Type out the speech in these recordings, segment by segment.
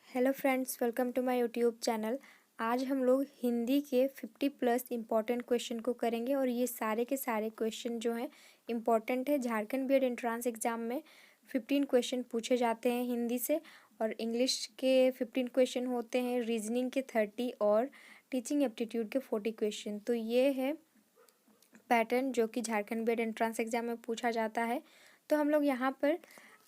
Hello friends, welcome to my YouTube channel. आज हम लोग हिंदी के 50 प्लस इम्पॉर्टेंट क्वेश्चन को करेंगे और ये सारे के सारे क्वेश्चन जो हैं इम्पॉर्टेंट है। झारखंड बीएड एंट्रांस एग्ज़ाम में 15 क्वेश्चन पूछे जाते हैं हिंदी से और इंग्लिश के 15 क्वेश्चन होते हैं, रीजनिंग के 30 और टीचिंग एप्टीट्यूड के 40 क्वेश्चन। तो ये है पैटर्न जो कि झारखंड बीएड एंट्रांस एग्ज़ाम में पूछा जाता है। तो हम लोग यहाँ पर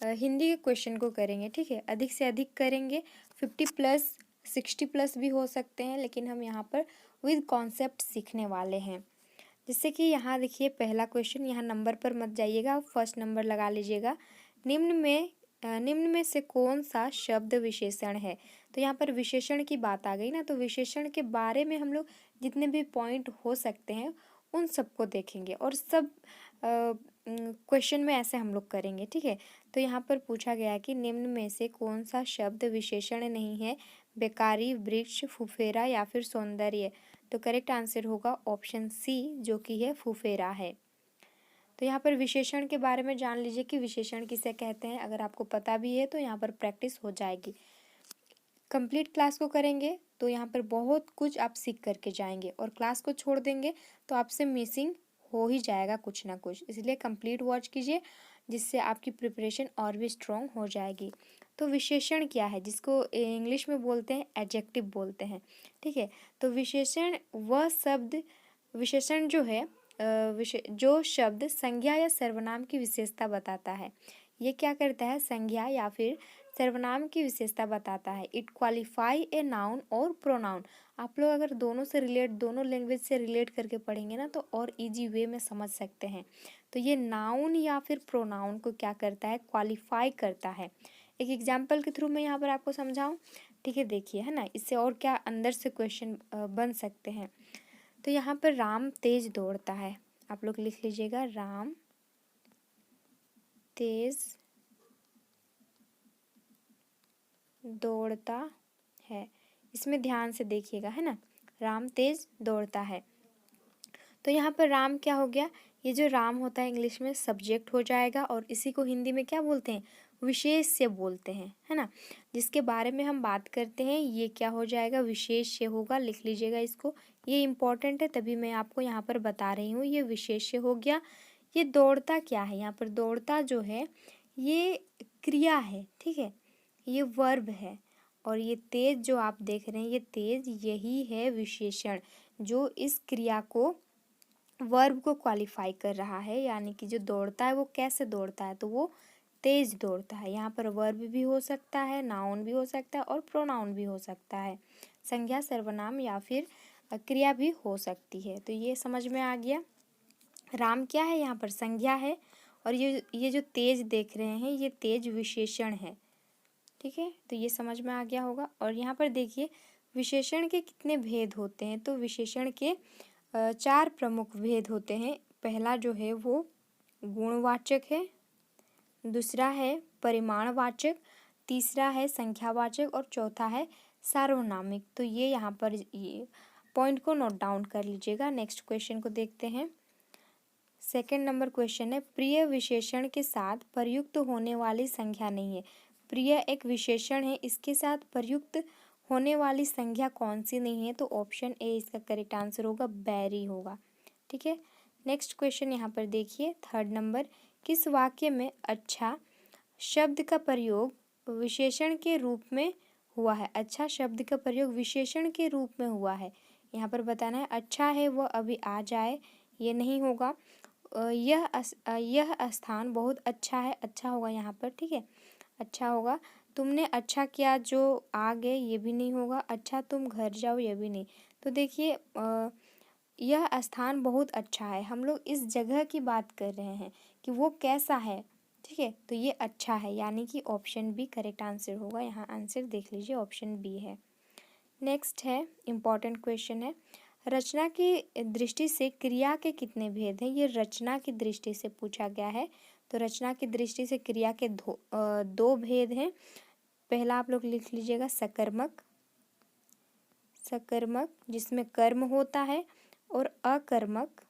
हिंदी के क्वेश्चन को करेंगे, ठीक है। अधिक से अधिक करेंगे, 50 प्लस 60 प्लस भी हो सकते हैं, लेकिन हम यहाँ पर विद कॉन्सेप्ट सीखने वाले हैं। जैसे कि यहाँ देखिए पहला क्वेश्चन, यहाँ नंबर पर मत जाइएगा, फर्स्ट नंबर लगा लीजिएगा। निम्न में से कौन सा शब्द विशेषण है। तो यहाँ पर विशेषण की बात आ गई ना, तो विशेषण के बारे में हम लोग जितने भी पॉइंट हो सकते हैं उन सबको देखेंगे और सब क्वेश्चन में ऐसे हम लोग करेंगे, ठीक है। तो यहाँ पर पूछा गया है कि निम्न में से कौन सा शब्द विशेषण नहीं है, बेकारी, वृक्ष, फुफेरा या फिर सौंदर्य। तो करेक्ट आंसर होगा ऑप्शन सी जो कि है फुफेरा है। तो यहाँ पर विशेषण के बारे में जान लीजिए कि विशेषण किसे कहते हैं। अगर आपको पता भी है तो यहाँ पर प्रैक्टिस हो जाएगी। कंप्लीट क्लास को करेंगे तो यहाँ पर बहुत कुछ आप सीख करके जाएंगे और क्लास को छोड़ देंगे तो आपसे मिसिंग हो ही जाएगा कुछ ना कुछ, इसलिए कंप्लीट वॉच कीजिए जिससे आपकी प्रिपरेशन और भी स्ट्रॉन्ग हो जाएगी। तो विशेषण क्या है, जिसको इंग्लिश में बोलते हैं एडजेक्टिव बोलते हैं, ठीक है। तो विशेषण वह शब्द, विशेषण जो है जो शब्द संज्ञा या सर्वनाम की विशेषता बताता है। ये क्या करता है, संज्ञा या फिर सर्वनाम की विशेषता बताता है। इट क्वालिफाई ए नाउन और प्रोनाउन। आप लोग अगर दोनों लैंग्वेज से रिलेट करके पढ़ेंगे ना तो और इजी वे में समझ सकते हैं। तो ये नाउन या फिर प्रोनाउन को क्या करता है, क्वालिफाई करता है। एक एग्जाम्पल के थ्रू मैं यहाँ पर आपको समझाऊँ, ठीक है। देखिए है ना, इससे और क्या अंदर से क्वेश्चन बन सकते हैं। तो यहाँ पर राम तेज दौड़ता है, आप लोग लिख लीजिएगा, राम तेज दौड़ता है। इसमें ध्यान से देखिएगा, है ना, राम तेज दौड़ता है। तो यहाँ पर राम क्या हो गया, ये जो राम होता है इंग्लिश में सब्जेक्ट हो जाएगा और इसी को हिंदी में क्या बोलते हैं, विशेष्य बोलते हैं, है ना। जिसके बारे में हम बात करते हैं ये क्या हो जाएगा, विशेष्य होगा। लिख लीजिएगा इसको, ये इम्पोर्टेंट है तभी मैं आपको यहाँ पर बता रही हूँ। ये विशेष्य हो गया। ये दौड़ता क्या है, यहाँ पर दौड़ता जो है ये क्रिया है, ठीक है, ये वर्ब है। और ये तेज जो आप देख रहे हैं ये तेज, यही है विशेषण जो इस क्रिया को, वर्ब को क्वालिफाई कर रहा है। यानी कि जो दौड़ता है वो कैसे दौड़ता है, तो वो तेज दौड़ता है। यहाँ पर वर्ब भी हो सकता है, नाउन भी हो सकता है और प्रोनाउन भी हो सकता है, संज्ञा, सर्वनाम या फिर क्रिया भी हो सकती है। तो ये समझ में आ गया। राम क्या है, यहाँ पर संज्ञा है और ये जो तेज देख रहे हैं ये तेज विशेषण है, ठीक है। तो ये समझ में आ गया होगा। और यहाँ पर देखिए विशेषण के कितने भेद होते हैं, तो विशेषण के 4 प्रमुख भेद होते हैं। पहला जो है वो गुणवाचक है, दूसरा है परिमाणवाचक, तीसरा है संख्यावाचक और चौथा है सार्वनामिक। तो ये यहाँ पर ये पॉइंट को नोट डाउन कर लीजिएगा। नेक्स्ट क्वेश्चन को देखते हैं। सेकंड नंबर क्वेश्चन है, प्रिय विशेषण के साथ प्रयुक्त होने वाली संख्या नहीं है। प्रिय एक विशेषण है, इसके साथ प्रयुक्त होने वाली संख्या कौन सी नहीं है, तो ऑप्शन ए इसका करेक्ट आंसर होगा, बैरी होगा, ठीक है। नेक्स्ट क्वेश्चन यहाँ पर देखिए, थर्ड नंबर, किस वाक्य में अच्छा शब्द का प्रयोग विशेषण के रूप में हुआ है। अच्छा शब्द का प्रयोग विशेषण के रूप में हुआ है, यहाँ पर बताना है। अच्छा है वो अभी आ जाए, ये नहीं होगा। यह स्थान बहुत अच्छा है, अच्छा होगा यहाँ पर, ठीक है, अच्छा होगा। तुमने अच्छा किया जो आ गए, ये भी नहीं होगा। अच्छा तुम घर जाओ, ये भी नहीं। तो देखिए यह स्थान बहुत अच्छा है, हम लोग इस जगह की बात कर रहे हैं कि वो कैसा है, ठीक है। तो ये अच्छा है, यानी कि ऑप्शन बी करेक्ट आंसर होगा। यहाँ आंसर देख लीजिए, ऑप्शन बी है। नेक्स्ट है, इम्पॉर्टेंट क्वेश्चन है, रचना की दृष्टि से क्रिया के कितने भेद हैं। ये रचना की दृष्टि से पूछा गया है। तो रचना की दृष्टि से क्रिया के दो भेद हैं। पहला आप लोग लिख लीजिएगा, सकर्मक, सकर्मक जिसमें कर्म होता है, और अकर्मक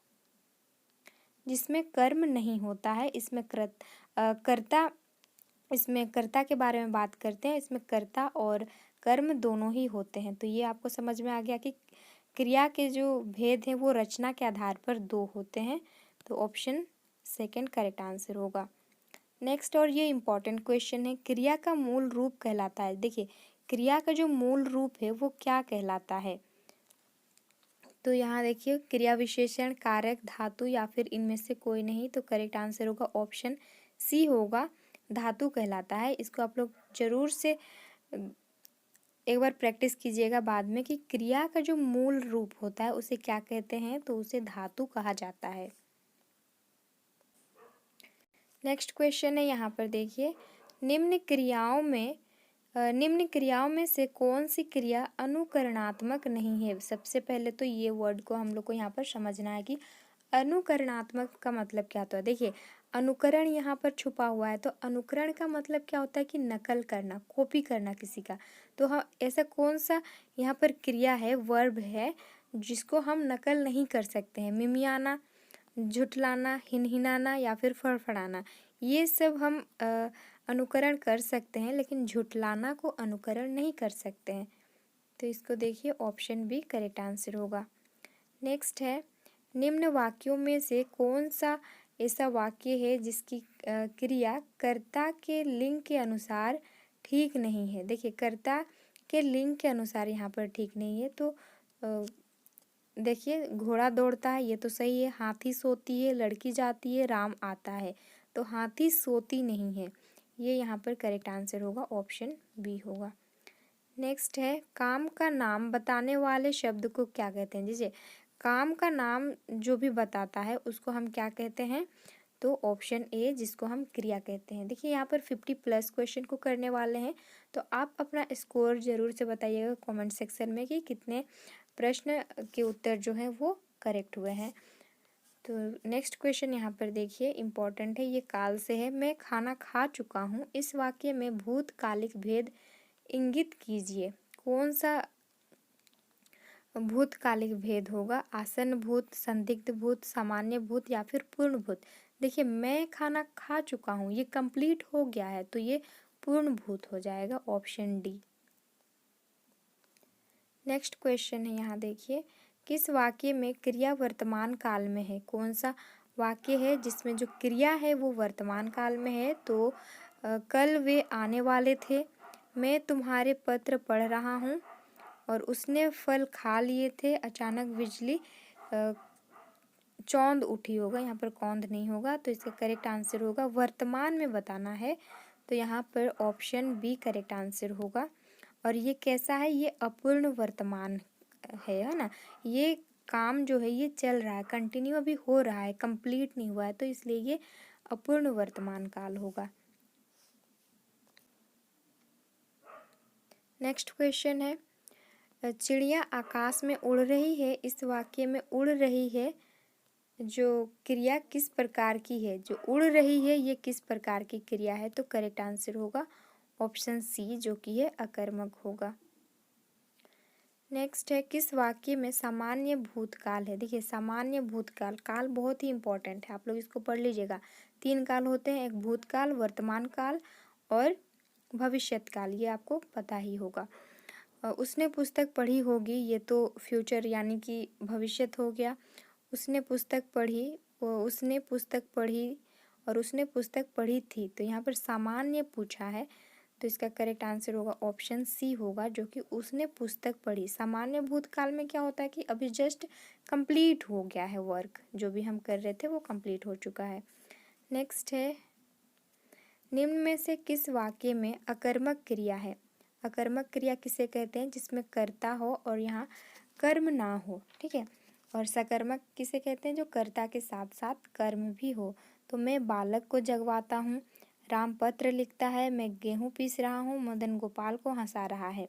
जिसमें कर्म नहीं होता है। इसमें कर्ता इसमें कर्ता के बारे में बात करते हैं। इसमें कर्ता और कर्म दोनों ही होते हैं। तो ये आपको समझ में आ गया कि क्रिया के जो भेद हैं वो रचना के आधार पर दो होते हैं। तो ऑप्शन सेकंड करेक्ट आंसर होगा। नेक्स्ट, और ये इम्पॉर्टेंट क्वेश्चन है, क्रिया का मूल रूप कहलाता है। देखिए, क्रिया का जो मूल रूप है वो क्या कहलाता है? तो यहाँ देखिए, क्रिया विशेषण, कारक, धातु या फिर इनमें से कोई नहीं। तो करेक्ट आंसर होगा ऑप्शन सी होगा, धातु कहलाता है। इसको आप लोग जरूर से एक बार प्रैक्टिस कीजिएगा बाद में कि क्रिया का जो मूल रूप होता है उसे क्या कहते हैं, तो उसे धातु कहा जाता है। नेक्स्ट क्वेश्चन है यहाँ पर देखिए, निम्न क्रियाओं में से कौन सी क्रिया अनुकरणात्मक नहीं है? सबसे पहले तो ये वर्ड को हम लोग को यहाँ पर समझना है कि अनुकरणात्मक का मतलब क्या होता है। देखिए, अनुकरण यहाँ पर छुपा हुआ है। तो अनुकरण का मतलब क्या होता है कि नकल करना, कॉपी करना किसी का। तो हम ऐसा कौन सा यहाँ पर क्रिया है, वर्ब है, जिसको हम नकल नहीं कर सकते हैं? मिमियाना, झुठलाना, हिनहिनाना या फिर फड़फड़ाना, ये सब हम अनुकरण कर सकते हैं, लेकिन झुठलाना को अनुकरण नहीं कर सकते हैं। तो इसको देखिए, ऑप्शन बी करेक्ट आंसर होगा। नेक्स्ट है, निम्न वाक्यों में से कौन सा ऐसा वाक्य है जिसकी क्रिया कर्ता के लिंग के अनुसार ठीक नहीं है? देखिए, कर्ता के लिंग के अनुसार यहाँ पर ठीक नहीं है। तो देखिए, घोड़ा दौड़ता है, ये तो सही है। हाथी सोती है, लड़की जाती है, राम आता है। तो हाथी सोती नहीं है, ये यहाँ पर करेक्ट आंसर होगा, ऑप्शन बी होगा। नेक्स्ट है, काम का नाम बताने वाले शब्द को क्या कहते हैं? जैसे काम का नाम जो भी बताता है उसको हम क्या कहते हैं? तो ऑप्शन ए, जिसको हम क्रिया कहते हैं। देखिए, यहाँ पर 50+ क्वेश्चन को करने वाले हैं। तो आप अपना स्कोर जरूर से बताइएगा कमेंट सेक्शन में कि कितने प्रश्न के उत्तर जो हैं वो करेक्ट हुए हैं। तो नेक्स्ट क्वेश्चन यहाँ पर देखिए, इम्पॉर्टेंट है, ये काल से है। मैं खाना खा चुका हूँ, इस वाक्य में भूतकालिक भेद इंगित कीजिए। कौन सा भूतकालिक भेद होगा? आसन्न भूत, संदिग्ध भूत, सामान्य भूत या फिर पूर्ण भूत? देखिए, मैं खाना खा चुका हूँ, ये कंप्लीट हो गया है, तो ये पूर्ण भूत हो जाएगा, ऑप्शन डी। नेक्स्ट क्वेश्चन है यहाँ देखिए, किस वाक्य में क्रिया वर्तमान काल में है? कौन सा वाक्य है जिसमें जो क्रिया है वो वर्तमान काल में है? तो कल वे आने वाले थे, मैं तुम्हारे पत्र पढ़ रहा हूँ, और उसने फल खा लिए थे, अचानक बिजली चौंध उठी होगा, यहाँ पर कौंध नहीं होगा। तो इसका करेक्ट आंसर होगा, वर्तमान में बताना है, तो यहाँ पर ऑप्शन बी करेक्ट आंसर होगा। और ये कैसा है? ये अपूर्ण वर्तमान है ना। ये काम जो है ये चल रहा है, कंटिन्यू अभी हो रहा है, कंप्लीट नहीं हुआ है, तो इसलिए ये अपूर्ण वर्तमान काल होगा। नेक्स्ट क्वेश्चन है, चिड़िया आकाश में उड़ रही है, इस वाक्य में उड़ रही है जो क्रिया किस प्रकार की है? जो उड़ रही है ये किस प्रकार की क्रिया है? तो करेक्ट आंसर होगा ऑप्शन सी, जो कि है अकर्मक होगा। नेक्स्ट है, किस वाक्य में सामान्य भूतकाल है? देखिए, सामान्य भूतकाल, काल बहुत ही इंपॉर्टेंट है, आप लोग इसको पढ़ लीजिएगा। 3 काल होते हैं, एक भूतकाल, वर्तमान काल और भविष्यत काल, ये आपको पता ही होगा। उसने पुस्तक पढ़ी होगी, ये तो फ्यूचर यानी कि भविष्यत हो गया। उसने पुस्तक पढ़ी, उसने पुस्तक पढ़ी और उसने पुस्तक पढ़ी थी, तो यहाँ पर सामान्य पूछा है, तो इसका करेक्ट आंसर होगा ऑप्शन सी होगा, जो कि उसने पुस्तक पढ़ी। सामान्य भूतकाल में क्या होता है कि अभी जस्ट कंप्लीट हो गया है, वर्क जो भी हम कर रहे थे वो कंप्लीट हो चुका है। नेक्स्ट है, निम्न में से किस वाक्य में अकर्मक क्रिया है? अकर्मक क्रिया किसे कहते हैं? जिसमें कर्ता हो और यहाँ कर्म ना हो, ठीक है। और सकर्मक किसे कहते हैं? जो कर्ता के साथ साथ कर्म भी हो। तो मैं बालक को जगवाता हूँ, राम पत्र लिखता है, मैं गेहूँ पीस रहा हूँ, मदन गोपाल को हंसा रहा है।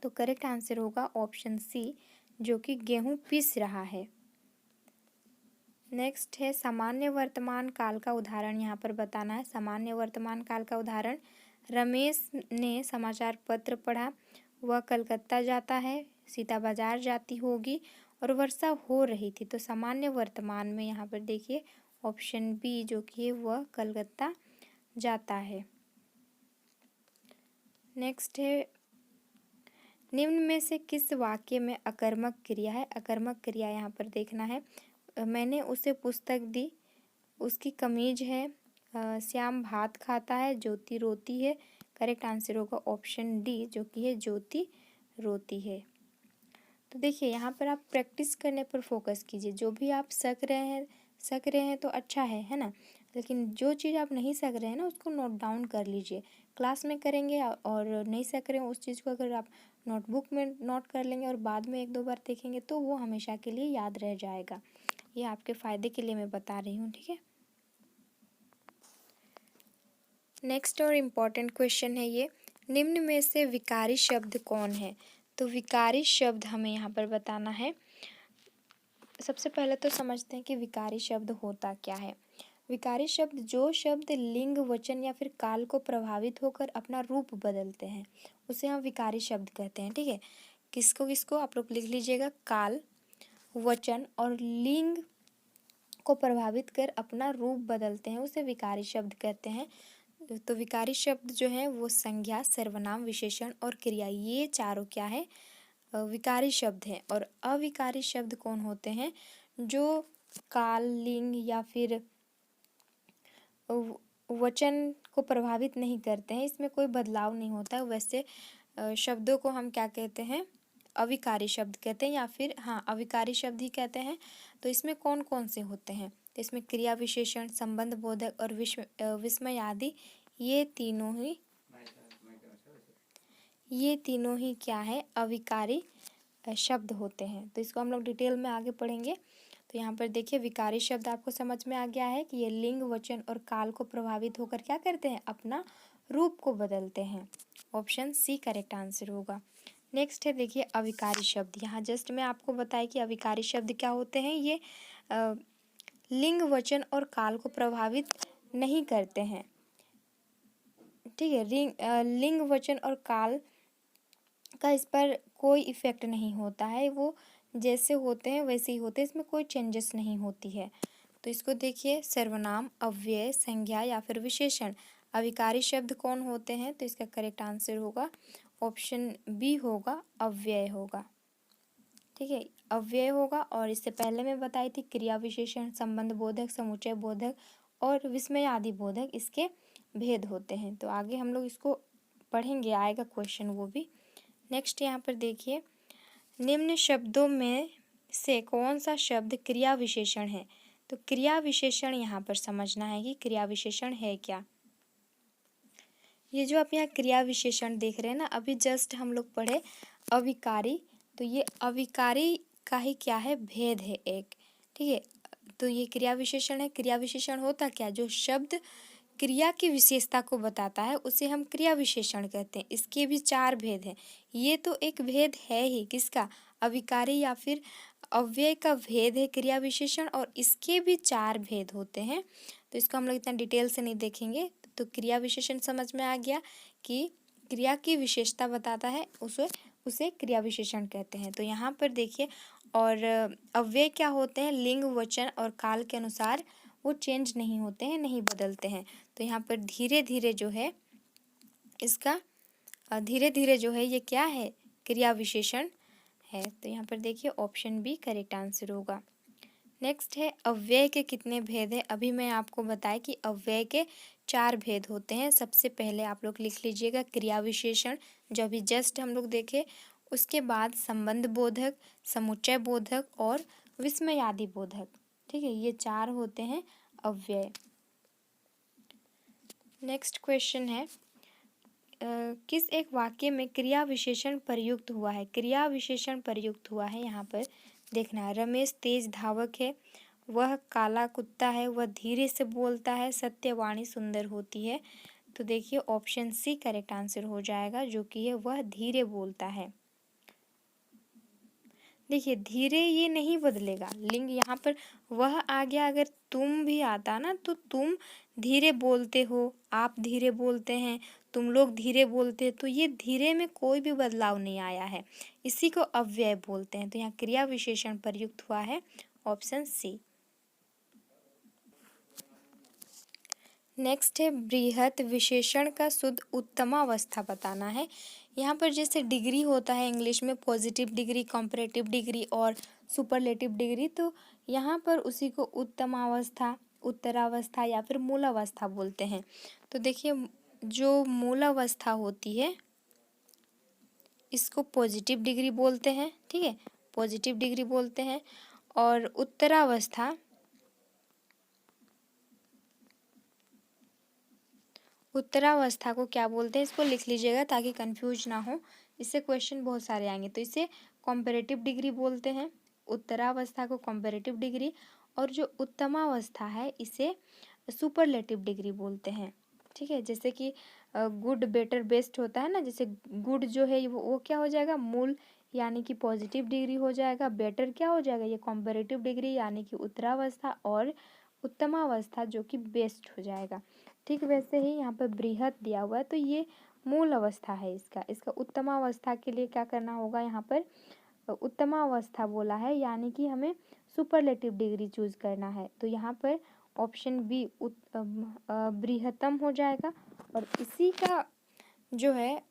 तो करेक्ट आंसर होगा ऑप्शन सी, जो कि गेहूँ पीस रहा है। नेक्स्ट है, सामान्य वर्तमान काल का उदाहरण यहाँ पर बताना है। सामान्य वर्तमान काल का उदाहरण, रमेश ने समाचार पत्र पढ़ा, वह कलकत्ता जाता है, सीता बाजार जाती होगी और वर्षा हो रही थी। तो सामान्य वर्तमान में यहाँ पर देखिए ऑप्शन बी, जो कि वह कलकत्ता जाता है। नेक्स्ट है, निम्न में से किस वाक्य में अकर्मक क्रिया है? अकर्मक क्रिया यहाँ पर देखना है। मैंने उसे पुस्तक दी, उसकी कमीज है, श्याम भात खाता है, ज्योति रोती है। करेक्ट आंसर होगा ऑप्शन डी, जो कि है ज्योति रोती है। तो देखिए यहाँ पर आप प्रैक्टिस करने पर फोकस कीजिए। जो भी आप सीख रहे हैं तो अच्छा है ना। लेकिन जो चीज़ आप नहीं सीख रहे हैं ना, उसको नोट डाउन कर लीजिए। क्लास में करेंगे और नहीं सीख रहे हैं उस चीज़ को, अगर आप नोटबुक में नोट कर लेंगे और बाद में 1-2 बार देखेंगे तो वो हमेशा के लिए याद रह जाएगा। ये आपके फ़ायदे के लिए मैं बता रही हूँ, ठीक है। नेक्स्ट और इम्पॉर्टेंट क्वेश्चन है ये, निम्न में से विकारी शब्द कौन है? तो विकारी शब्द हमें यहाँ पर बताना है। सबसे पहले तो समझते हैं कि विकारी शब्द होता क्या है। विकारी शब्द जो शब्द लिंग, वचन या फिर काल को प्रभावित होकर अपना रूप बदलते हैं, उसे हम विकारी शब्द कहते हैं, ठीक है। किसको किसको आप लोग लिख लीजिएगा, काल, वचन और लिंग को प्रभावित कर अपना रूप बदलते हैं, उसे विकारी शब्द कहते हैं। तो विकारी शब्द जो है वो संज्ञा, सर्वनाम, विशेषण और क्रिया, ये चारों क्या है, विकारी शब्द हैं। और अविकारी शब्द कौन होते हैं? जो काल, लिंग या फिर वचन को प्रभावित नहीं करते हैं, इसमें कोई बदलाव नहीं होता है, वैसे शब्दों को हम क्या कहते हैं, अविकारी शब्द कहते हैं, या फिर हाँ अविकारी शब्द ही कहते हैं। तो इसमें कौन कौन से होते हैं? तो इसमें क्रिया विशेषण, संबंध बोधक और विस्मय आदि, ये तीनों ही क्या है, अविकारी शब्द होते हैं। तो इसको हम लोग डिटेल में आगे पढ़ेंगे। तो यहाँ पर देखिए विकारी शब्द आपको समझ में आ गया है कि ये लिंग, वचन और काल को प्रभावित होकर क्या करते हैं, अपना रूप को बदलते हैं। ऑप्शन सी करेक्ट आंसर होगा। नेक्स्ट है देखिए अविकारी शब्द। यहाँ जस्ट मैं आपको बताया कि अविकारी शब्द क्या होते हैं। ये लिंग, वचन और काल को प्रभावित नहीं करते हैं, ठीक है। लिंग, वचन और काल का इस पर कोई इफ़ेक्ट नहीं होता है, वो जैसे होते हैं वैसे ही होते हैं, इसमें कोई चेंजेस नहीं होती है। तो इसको देखिए, सर्वनाम, अव्यय, संज्ञा या फिर विशेषण, अविकारी शब्द कौन होते हैं? तो इसका करेक्ट आंसर होगा ऑप्शन बी होगा, अव्यय होगा, ठीक है, अव्यय होगा। और इससे पहले मैं बताई थी क्रिया विशेषण, संबंध बोधक, समुच्चय बोधक और विस्मय आदि बोधक, इसके भेद होते हैं। तो आगे हम लोग इसको पढ़ेंगे, आएगा क्वेश्चन वो भी। नेक्स्ट यहाँ पर देखिए, निम्न शब्दों में से कौन सा शब्द क्रिया विशेषण है? तो क्रिया विशेषण यहाँ पर समझना है कि क्रिया विशेषण है क्या। ये जो आप यहाँ क्रिया विशेषण देख रहे हैं ना, अभी जस्ट हम लोग पढ़े अविकारी, तो ये अविकारी का ही क्या है, भेद है एक, ठीक है। तो ये क्रिया विशेषण है। क्रिया विशेषण होता क्या, जो शब्द क्रिया की विशेषता को बताता है उसे हम क्रिया विशेषण कहते हैं। इसके भी 4 भेद हैं। ये तो एक भेद है ही, किसका, अविकारी या फिर अव्यय का भेद है क्रिया विशेषण, और इसके भी 4 भेद होते हैं। तो इसको हम लोग इतना डिटेल से नहीं देखेंगे। तो क्रिया विशेषण समझ में आ गया कि क्रिया की विशेषता बताता है, उसे क्रिया विशेषण कहते हैं। तो यहाँ पर देखिए, और अव्यय क्या होते हैं, लिंग, वचन और काल के अनुसार वो चेंज नहीं होते हैं, नहीं बदलते हैं। तो यहाँ पर धीरे धीरे जो है इसका धीरे धीरे जो है ये क्या है, क्रिया विशेषण है। तो यहाँ पर देखिए ऑप्शन बी करेक्ट आंसर होगा। नेक्स्ट है अव्यय के कितने भेद हैं? अभी मैं आपको बताया कि अव्यय के 4 भेद होते हैं। सबसे पहले आप लोग लिख लीजिएगा क्रिया विशेषण, जो अभी जस्ट हम लोग देखे। उसके बाद संबंध बोधक, समुच्चय बोधक और विस्मय आदि बोधक, ठीक है, ये 4 होते हैं अव्यय। नेक्स्ट क्वेश्चन है, किस एक वाक्य में क्रिया विशेषण प्रयुक्त हुआ है? क्रिया विशेषण प्रयुक्त हुआ है, यहाँ पर देखना है। रमेश तेज धावक है, वह काला कुत्ता है, वह धीरे से बोलता है, सत्यवाणी सुंदर होती है। तो देखिए ऑप्शन सी करेक्ट आंसर हो जाएगा, जो कि है वह धीरे बोलता है। देखिए धीरे ये नहीं बदलेगा, लिंग यहाँ पर वह आ गया, अगर तुम भी आता ना तो तुम धीरे बोलते हो, आप धीरे बोलते हैं, तुम लोग धीरे बोलते हैं, तो ये धीरे में कोई भी बदलाव नहीं आया है, इसी को अव्यय बोलते हैं। तो यहाँ क्रिया विशेषण प्रयुक्त हुआ है, ऑप्शन सी। नेक्स्ट है बृहत विशेषण का शुद्ध उत्तमावस्था बताना है। यहाँ पर जैसे डिग्री होता है इंग्लिश में पॉजिटिव डिग्री, कंपैरेटिव डिग्री और सुपरलेटिव डिग्री, तो यहाँ पर उसी को उत्तमावस्था, उत्तरावस्था या फिर मूलावस्था बोलते हैं। तो देखिए जो मूलावस्था होती है इसको पॉजिटिव डिग्री बोलते हैं, ठीक है, पॉजिटिव डिग्री बोलते हैं। और उत्तरावस्था, उत्तरावस्था को क्या बोलते हैं, इसको लिख लीजिएगा ताकि कंफ्यूज ना हो, इससे क्वेश्चन बहुत सारे आएंगे। तो इसे कंपैरेटिव डिग्री बोलते हैं, उत्तरावस्था को कंपैरेटिव डिग्री, और जो उत्तमावस्था है इसे सुपरलेटिव डिग्री बोलते हैं, ठीक है। जैसे कि गुड, बेटर, बेस्ट होता है ना, जैसे गुड जो है वो क्या हो जाएगा, मूल यानी कि पॉजिटिव डिग्री हो जाएगा। बेटर क्या हो जाएगा, ये कंपैरेटिव डिग्री यानी कि उत्तरावस्था, और उत्तमावस्था जो कि बेस्ट हो जाएगा। ठीक वैसे ही यहाँ पर बृहत दिया हुआ है तो ये मूल अवस्था है इसका उत्तमावस्था के लिए क्या करना होगा, यहाँ पर उत्तमावस्था बोला है यानी कि हमें सुपरलेटिव डिग्री चूज करना है। तो यहाँ पर ऑप्शन बी बृहत्तम हो जाएगा, और इसी का जो है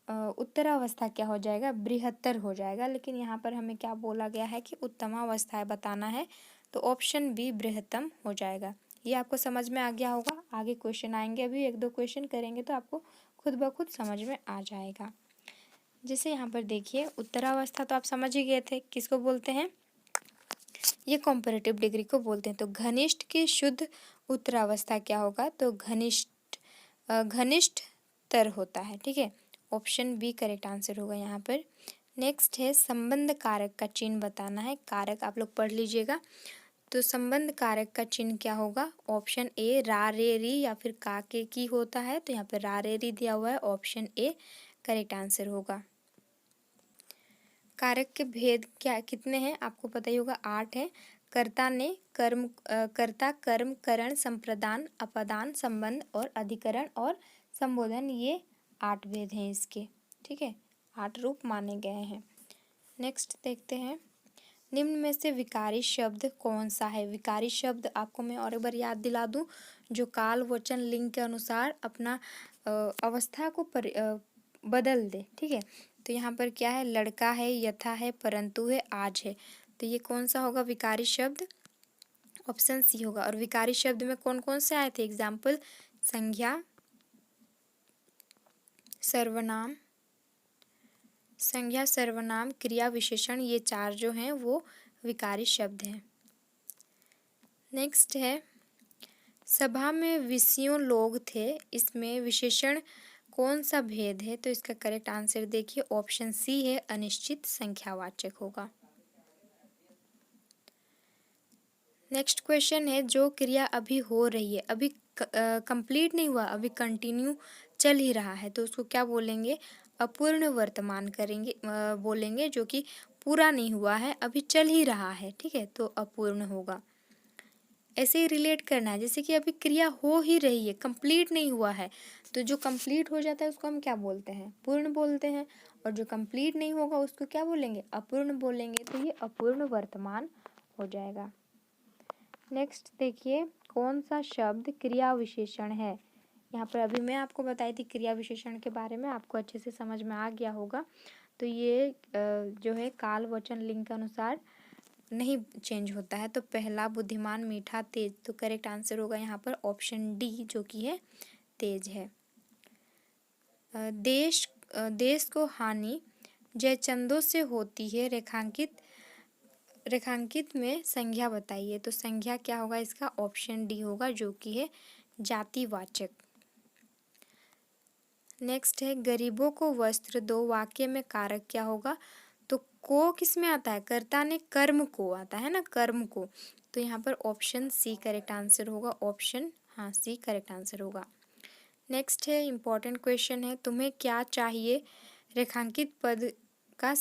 उत्तरावस्था क्या हो जाएगा, बृहत्तर हो जाएगा। लेकिन यहाँ पर हमें क्या बोला गया है कि उत्तमावस्था बताना है, तो ऑप्शन बी बृहत्तम हो जाएगा। ये आपको समझ में आ गया होगा। आगे क्वेश्चन आएंगे, अभी एक दो क्वेश्चन करेंगे तो आपको खुद ब खुद समझ में आ जाएगा। जैसे यहाँ पर देखिए उत्तरावस्था तो आप समझ ही गए थे, किसको बोलते हैं, ये कंपैरेटिव डिग्री को बोलते हैं। तो घनिष्ठ की शुद्ध उत्तरावस्था क्या होगा, तो घनिष्ठतर होता है, ठीक है, ऑप्शन बी करेक्ट आंसर होगा यहाँ पर। नेक्स्ट है संबंध कारक का चिन्ह बताना है। कारक आप लोग पढ़ लीजिएगा। तो संबंध कारक का चिन्ह क्या होगा, ऑप्शन ए रा रे री या फिर का के की होता है, तो यहाँ पर रा रे री दिया हुआ है, ऑप्शन ए करेक्ट आंसर होगा। कारक के भेद क्या कितने हैं आपको पता ही होगा, 8 है। कर्ता ने कर्म, कर्ता कर्म करण संप्रदान अपदान संबंध और अधिकरण और संबोधन, ये 8 भेद हैं इसके, ठीक है, 8 रूप माने गए हैं। नेक्स्ट देखते हैं, निम्न में से विकारी शब्द कौन सा है। विकारी शब्द आपको मैं और एक बार याद दिला दूं, जो काल वचन लिंग के अनुसार अपना अवस्था को बदल दे, ठीक है। तो यहाँ पर क्या है, लड़का है, यथा है, परंतु है, आज है, तो ये कौन सा होगा विकारी शब्द, ऑप्शन सी होगा। और विकारी शब्द में कौन कौन से आए थे एग्जाम्पल, संज्ञा, सर्वनाम, संज्ञा, सर्वनाम, क्रिया विशेषण, ये 4 जो हैं वो विकारी शब्द हैं। नेक्स्ट है सभा में विषयों लोग थे, इसमें विशेषण कौन सा भेद है, तो इसका करेक्ट आंसर देखिए ऑप्शन सी है, अनिश्चित संख्यावाचक होगा। नेक्स्ट क्वेश्चन है जो क्रिया अभी हो रही है, अभी कंप्लीट नहीं हुआ, अभी कंटिन्यू चल ही रहा है, तो उसको क्या बोलेंगे, अपूर्ण वर्तमान करेंगे, बोलेंगे, जो कि पूरा नहीं हुआ है, अभी चल ही रहा है, ठीक है, तो अपूर्ण होगा। ऐसे ही रिलेट करना है, जैसे कि अभी क्रिया हो ही रही है, कंप्लीट नहीं हुआ है, तो जो कंप्लीट हो जाता है उसको हम क्या बोलते हैं, पूर्ण बोलते हैं, और जो कंप्लीट नहीं होगा उसको क्या बोलेंगे, अपूर्ण बोलेंगे, तो ये अपूर्ण वर्तमान हो जाएगा। नेक्स्ट देखिए कौन सा शब्द क्रिया विशेषण है। यहाँ पर अभी मैं आपको बताई थी क्रिया विशेषण के बारे में, आपको अच्छे से समझ में आ गया होगा। तो ये जो है काल वचन लिंग के अनुसार नहीं चेंज होता है। तो पहला बुद्धिमान, मीठा, तेज, तो करेक्ट आंसर होगा यहाँ पर ऑप्शन डी जो कि है तेज है। देश को हानि जयचंदों से होती है, रेखांकित में संज्ञा बताइए, तो संज्ञा क्या होगा इसका, ऑप्शन डी होगा जो कि है जातिवाचक। नेक्स्ट है गरीबों को वस्त्र दो, वाक्य में कारक क्या होगा, तो को किस में आता है, कर्ता ने कर्म को आता है ना, कर्म को, तो यहाँ पर ऑप्शन सी करेक्ट आंसर होगा, ऑप्शन हाँ सी करेक्ट आंसर होगा। नेक्स्ट है इम्पॉर्टेंट क्वेश्चन है, तुम्हें क्या चाहिए, रेखांकित पद का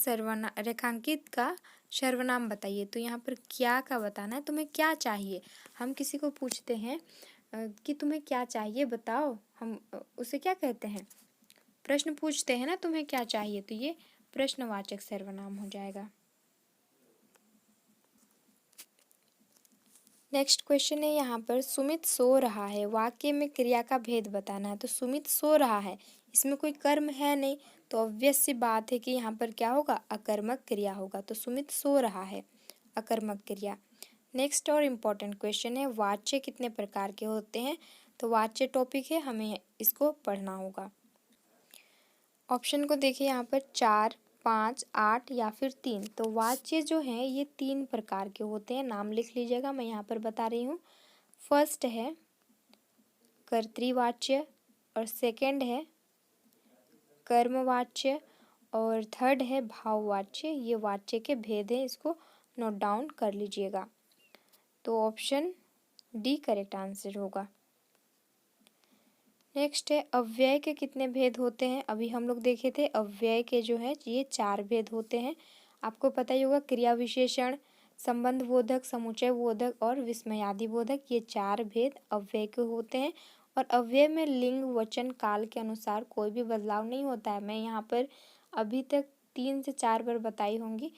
रेखांकित का सर्वनाम बताइए, तो यहाँ पर क्या का बताना है, तुम्हें क्या चाहिए। हम किसी को पूछते हैं कि तुम्हें क्या चाहिए बताओ, हम उसे क्या कहते हैं, प्रश्न पूछते हैं ना, तुम्हें क्या चाहिए, तो ये प्रश्नवाचक सर्वनाम हो जाएगा। नेक्स्ट क्वेश्चन है यहाँ पर, सुमित सो रहा है, वाक्य में क्रिया का भेद बताना है। तो सुमित सो रहा है, इसमें कोई कर्म है नहीं, तो ऑब्वियस सी बात है कि यहाँ पर क्या होगा, अकर्मक क्रिया होगा। तो सुमित सो रहा है, अकर्मक क्रिया। नेक्स्ट और इम्पॉर्टेंट क्वेश्चन है, वाच्य कितने प्रकार के होते हैं। तो वाच्य टॉपिक है, हमें इसको पढ़ना होगा। ऑप्शन को देखिए यहाँ पर 4, 5, 8 या फिर 3। तो वाच्य जो है ये 3 प्रकार के होते हैं, नाम लिख लीजिएगा, मैं यहाँ पर बता रही हूँ। फर्स्ट है कर्तृवाच्य, और सेकंड है कर्मवाच्य, और थर्ड है भाववाच्य। ये वाच्य के भेद हैं, इसको नोट डाउन कर लीजिएगा। तो ऑप्शन डी करेक्ट आंसर होगा। नेक्स्ट है, अव्यय के कितने भेद होते हैं। अभी हम लोग देखे थे अव्यय के जो है ये 4 भेद होते हैं। आपको पता ही होगा, क्रिया विशेषण, संबंध बोधक, समुच्चय बोधक और विस्मयादि बोधक, ये 4 भेद अव्यय के होते हैं। और अव्यय में लिंग, वचन, काल के अनुसार कोई भी बदलाव नहीं होता है। मैं यहाँ पर अभी तक 3 से 4 बार बताई होंगी,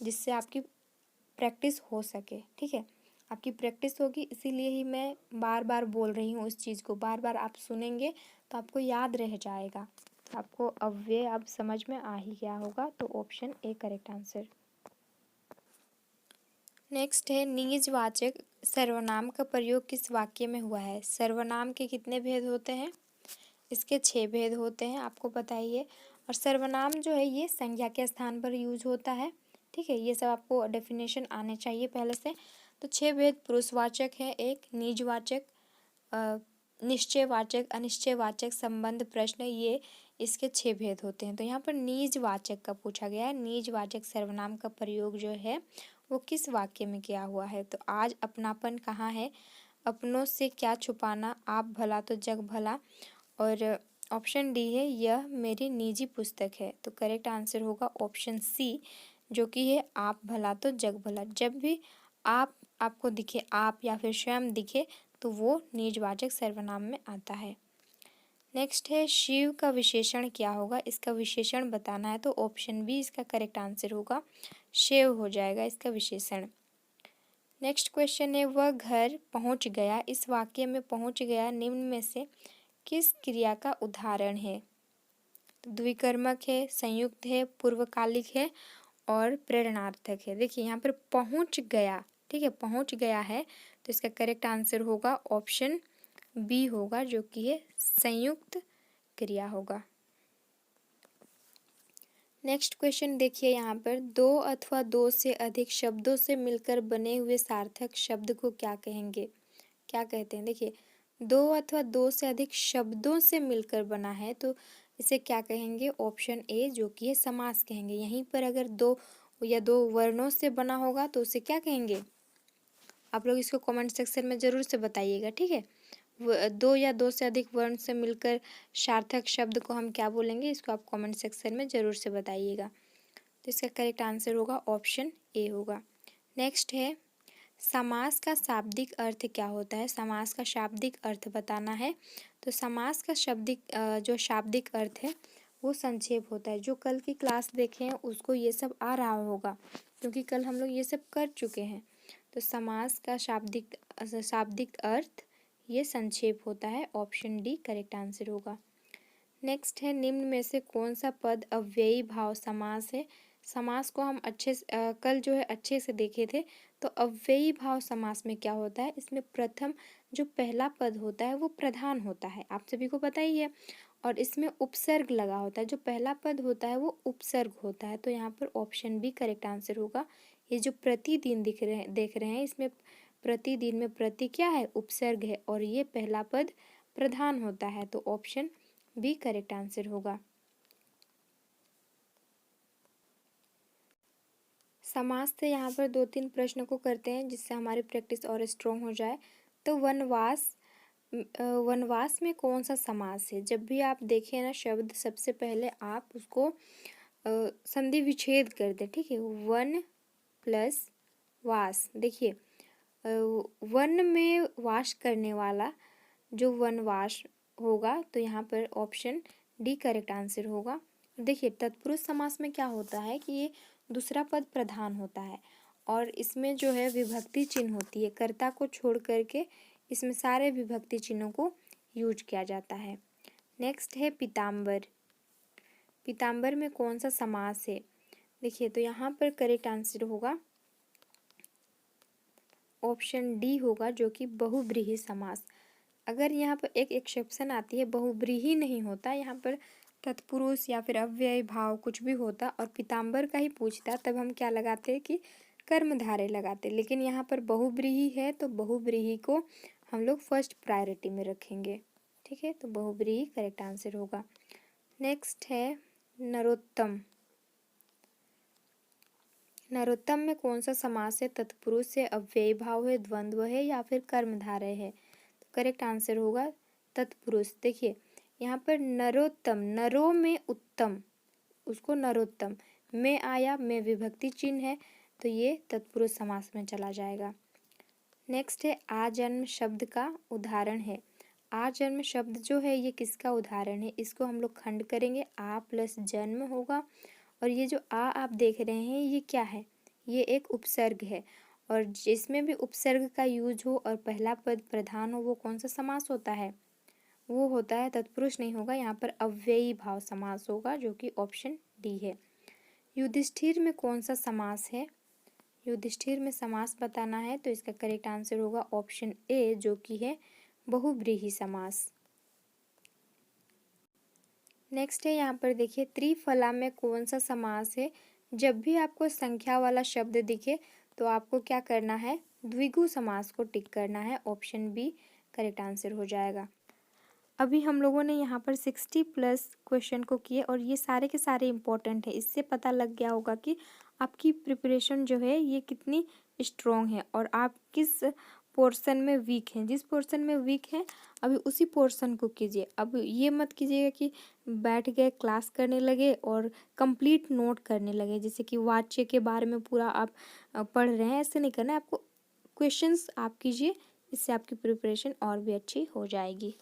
जिससे आपकी प्रैक्टिस हो सके। ठीक है, आपकी प्रैक्टिस होगी, इसीलिए ही मैं बार बार बोल रही हूँ उस चीज़ को। बार बार आप सुनेंगे तो आपको याद रह जाएगा, आपको अव्यय अब समझ में आ ही गया होगा। तो option A correct answer. Next है, निजवाचक सर्वनाम का प्रयोग किस वाक्य में हुआ है। सर्वनाम के कितने भेद होते हैं, इसके 6 भेद होते हैं, आपको पता ही है। और सर्वनाम जो है ये संज्ञा के स्थान पर यूज होता है। ठीक है, ये सब आपको डेफिनेशन आने चाहिए पहले से। तो 6 भेद पुरुषवाचक है, एक निजवाचक, निश्चयवाचक, अनिश्चयवाचक, संबंध, प्रश्न, ये इसके 6 भेद होते हैं। तो यहाँ पर निजवाचक का पूछा गया है, निजवाचक सर्वनाम का प्रयोग जो है वो किस वाक्य में किया हुआ है। तो आज अपनापन कहाँ है, अपनों से क्या छुपाना, आप भला तो जग भला, और ऑप्शन डी है, यह मेरी निजी पुस्तक है। तो करेक्ट आंसर होगा ऑप्शन सी, जो कि है आप भला तो जग भला। जब भी आप आपको दिखे, आप या फिर स्वयं दिखे, तो वो निजवाचक सर्वनाम में आता है। नेक्स्ट है, शिव का विशेषण क्या होगा, इसका विशेषण बताना है। तो ऑप्शन बी इसका करेक्ट आंसर होगा, शिव हो जाएगा इसका विशेषण। नेक्स्ट क्वेश्चन है, वह घर पहुंच गया, इस वाक्य में पहुंच गया निम्न में से किस क्रिया का उदाहरण है। तो द्विकर्मक है, संयुक्त है, पूर्वकालिक है और प्रेरणार्थक है। देखिए यहाँ पर पहुंच गया, ठीक है, पहुंच गया है, तो इसका करेक्ट आंसर होगा ऑप्शन बी होगा, जो कि है संयुक्त क्रिया होगा। नेक्स्ट क्वेश्चन देखिए यहाँ पर, 2 अथवा 2 से अधिक शब्दों से मिलकर बने हुए सार्थक शब्द को क्या कहेंगे, क्या कहते हैं। देखिए 2 अथवा 2 से अधिक शब्दों से मिलकर बना है, तो इसे क्या कहेंगे, ऑप्शन ए, जो कि है समास कहेंगे। यहीं पर अगर 2 या 2 वर्णों से बना होगा तो उसे क्या कहेंगे, आप लोग इसको कमेंट सेक्शन में ज़रूर से बताइएगा। ठीक है, 2 या 2 से अधिक वर्ण से मिलकर सार्थक शब्द को हम क्या बोलेंगे, इसको आप कमेंट सेक्शन में ज़रूर से बताइएगा। तो इसका करेक्ट आंसर होगा ऑप्शन ए होगा। नेक्स्ट है, समास का शाब्दिक अर्थ क्या होता है। समास का शाब्दिक अर्थ बताना है। तो समास का जो शाब्दिक अर्थ है वो संक्षेप होता है। जो कल की क्लास देखे हैं उसको ये सब आ रहा होगा, क्योंकि कल हम लोग ये सब कर चुके हैं। तो समास का शाब्दिक अर्थ ये संक्षेप होता है, ऑप्शन डी करेक्ट आंसर होगा। नेक्स्ट है, निम्न में से कौन सा पद अव्ययी भाव समास है। समास को हम कल जो है अच्छे से देखे थे। तो अव्ययी भाव समास में क्या होता है, इसमें प्रथम जो पहला पद होता है वो प्रधान होता है, आप सभी को पता ही है। और इसमें उपसर्ग लगा होता है, जो पहला पद होता है वो उपसर्ग होता है। तो यहाँ पर ऑप्शन बी करेक्ट आंसर होगा। ये जो प्रतिदिन देख रहे हैं, इसमें प्रतिदिन में प्रति क्या है, उपसर्ग है, और ये पहला पद प्रधान होता है। तो ऑप्शन बी करेक्ट आंसर होगा। समास से यहाँ पर 2-3 प्रश्नों को करते हैं, जिससे हमारी प्रैक्टिस और स्ट्रॉन्ग हो जाए। तो वनवास में कौन सा समास है। जब भी आप देखें ना शब्द, सबसे पहले आप उसको संधि विच्छेद कर दें। ठीक है, वन प्लस वास। देखिए वन में वास करने वाला जो वनवास होगा, तो यहाँ पर ऑप्शन डी करेक्ट आंसर होगा। देखिए तत्पुरुष समास में क्या होता है कि ये दूसरा पद प्रधान होता है, और इसमें जो है विभक्ति चिन्ह होती है, कर्ता को छोड़ करके इसमें सारे विभक्ति चिन्हों को यूज किया जाता है। नेक्स्ट है पीताम्बर। पीताम्बर में कौन सा समास है? देखिए तो यहाँ पर करेक्ट आंसर होगा ऑप्शन डी होगा, जो कि बहुब्रीहि समास। अगर यहाँ पर एक एक्सेप्शन आती है, बहुब्रीहि नहीं होता, यहाँ पर तत्पुरुष या फिर अव्यय भाव कुछ भी होता और पीताम्बर का ही पूछता, तब हम क्या लगाते हैं कि कर्मधारय लगाते। लेकिन यहाँ पर बहुब्रीहि है तो बहुब्रीहि को हम लोग फर्स्ट प्रायोरिटी में रखेंगे। ठीक है, तो बहुब्रीहि करेक्ट आंसर होगा। नेक्स्ट है नरोत्तम। नरोत्तम में कौन सा समास है? तत्पुरुष है, अव्ययी भाव है, द्वंद्व है या फिर कर्मधारय है? तो करेक्ट आंसर होगा तत्पुरुष। देखिए यहाँ पर नरोत्तम, नरो में उत्तम, उसको नरोत्तम, में आया, में विभक्ति चिन्ह है, तो ये तत्पुरुष समास में चला जाएगा। नेक्स्ट है आजन्म शब्द का उदाहरण है। आजन्म शब्द जो है ये किसका उदाहरण है? इसको हम लोग खंड करेंगे, आ प्लस जन्म होगा। और ये जो आ आप देख रहे हैं ये क्या है? ये एक उपसर्ग है, और जिसमें भी उपसर्ग का यूज हो और पहला पद प्रधान हो वो कौन सा समास होता है? वो होता है तत्पुरुष नहीं होगा, यहाँ पर अव्ययी भाव समास होगा, जो कि ऑप्शन डी है। युधिष्ठिर में कौन सा समास है? युधिष्ठिर में समास बताना है तो इसका करेक्ट आंसर होगा ऑप्शन ए, जो कि है बहुब्रीहि समास। नेक्स्ट है यहाँ पर देखिए त्रिफला में कौन सा समास है? जब भी आपको संख्या वाला शब्द दिखे तो आपको क्या करना है? द्विगु समास को टिक करना है, ऑप्शन बी करेक्ट आंसर हो जाएगा। अभी हम लोगों ने यहाँ पर 60+ क्वेश्चन को किए और ये सारे के सारे इम्पोर्टेंट है। इससे पता लग गया होगा कि आपकी प्रिपरेशन जो है ये कितनी स्ट्रॉन्ग है और आप किस पोर्शन में वीक हैं। जिस पोर्शन में वीक हैं अभी उसी पोर्शन को कीजिए। अब ये मत कीजिएगा कि बैठ गए क्लास करने लगे और कंप्लीट नोट करने लगे, जैसे कि वाच्य के बारे में पूरा आप पढ़ रहे हैं, ऐसे नहीं करना है आपको। क्वेश्चंस आप कीजिए, इससे आपकी प्रिपरेशन और भी अच्छी हो जाएगी।